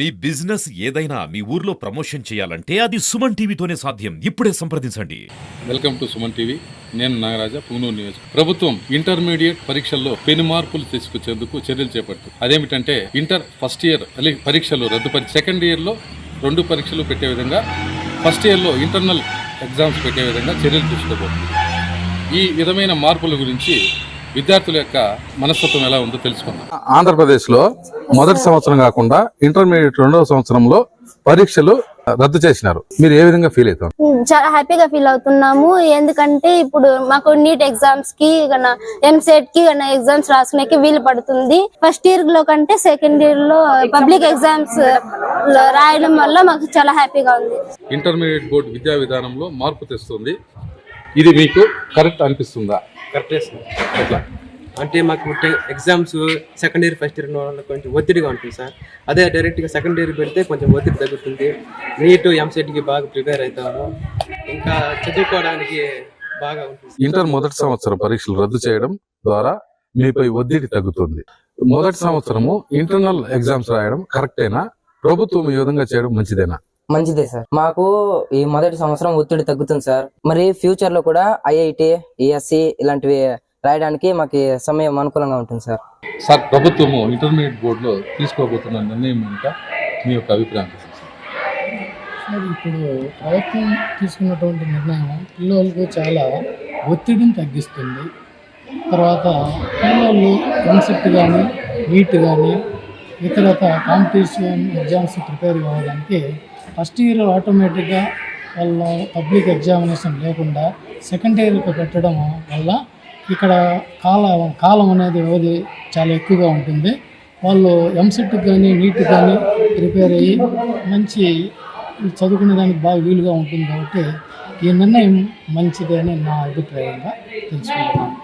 మీ business ఏదైనా మీ ఊర్లో promotion చేయాలంటే అది సుమన్ టీవీతోనే సాధ్యం. ఇప్పుడే సంప్రదించండి. Welcome to Suman TV. నేను నాగరాజ, పుంగనూరు నియోజకవర్గం. ప్రభుత్వం ఇంటర్మీడియట్ పరీక్షల్లో పెను మార్పులు తీసుకొచ్చేందుకు చర్యలు చేపడుతుంది. అదేమిటంటే ఇంటర్ ఫస్ట్ ఇయర్ పరీక్షలు రద్దుపరిచి సెకండ్ ఇయర్లో 2 పరీక్షలు పెట్టే విధంగా, ఫస్ట్ ఇయర్లో ఇంటర్నల్ ఎగ్జామ్స్ పెట్టే విధంగా చర్యలు తీసుకోబోతుంది. ఈ విధమైన మార్పుల గురించి విద్యార్థుల యొక్క మనస్తత్వం ఎలా ఉందో తెలుసుకుందాం. ఆంధ్రప్రదేశ్లో మొదటి సంవత్సరం కాకుండా ఇంటర్మీడియట్ 2వ సంవత్సరంలో పరీక్షలు రద్దు చేసినారు. మీరు ఏ విధంగా ఫీల్ అవుతారు? చాలా హ్యాపీగా ఫీల్ అవుతున్నాము. ఎందుకంటే ఇప్పుడు మాకు నీట్ ఎగ్జామ్స్ కి ఎంసెట్ కి ఎగ్జామ్స్ రాసుకునే వీలు పడుతుంది. ఫస్ట్ ఇయర్ లో కంటే సెకండ్ ఇయర్ లో పబ్లిక్ ఎగ్జామ్స్ రాయడం వల్ల మాకు చాలా హ్యాపీగా ఉంది. ఇంటర్మీడియట్ బోర్డు విద్యా విధానంలో మార్పు తెస్తుంది. ఇది మీకు కరెక్ట్ అనిపిస్తుందా? కరెక్టే సార్. ఎట్లా అంటే మాకు exams second year first year వల్ల కొంచెం ఒత్తిడిగా ఉంటుంది సార్. అదే డైరెక్ట్గా సెకండ్ ఇయర్ పెడితే కొంచెం ఒత్తిడి తగ్గుతుంది. నీట్ ఎంసెట్కి బాగా ప్రిపేర్ అవుతాము, ఇంకా చదువుకోవడానికి బాగా ఉంటుంది. ఇంటర్ మొదటి సంవత్సరం పరీక్షలు రద్దు చేయడం ద్వారా మీపై ఒత్తిడి తగ్గుతుంది. మొదటి సంవత్సరము ఇంటర్నల్ ఎగ్జామ్స్ రాయడం కరెక్టేనా? ప్రభుత్వం ఈ విధంగా చేయడం మంచిదేనా? మంచిదే సార్. మాకు ఈ మొదటి సంవత్సరం ఒత్తిడి తగ్గుతుంది సార్. మరి ఫ్యూచర్ లో కూడా ఐఐటి, ఈఎస్సి ఇలాంటివి రాయడానికి మాకు సమయం అనుకూలంగా ఉంటుంది సార్. సార్, ప్రభుత్వము ఇంటర్మీడియట్ బోర్డులో తీసుకోబోతున్న నిర్ణయం ఏంటో మీ యొక్క అభిప్రాయం? సార్, ఇప్పుడు ప్రభుత్వం తీసుకున్నటువంటి నిర్ణయం పిల్లలకు చాలా ఒత్తిడిని తగ్గిస్తుంది. తర్వాత పిల్లలు ఎంసెట్ కానీ నీట్ కానీ ఇతరత కాంపిటీషన్ ఎగ్జామ్స్ ప్రిపేర్ కావడానికి ఫస్ట్ ఇయర్ ఆటోమేటిక్గా వాళ్ళ పబ్లిక్ ఎగ్జామినేషన్ లేకుండా సెకండ్ ఇయర్కి పెట్టడం వల్ల ఇక్కడ కాలం అనేది వ్యవధి చాలా ఎక్కువగా ఉంటుంది. వాళ్ళు ఎంసెట్కి కానీ నీట్ కానీ ప్రిపేర్ అయ్యి మంచి చదువుకునే దానికి బాగా వీలుగా ఉంటుంది. కాబట్టి ఈ నిర్ణయం మంచిదే అని నా అభిప్రాయంగా తెలుసుకుంటున్నాను.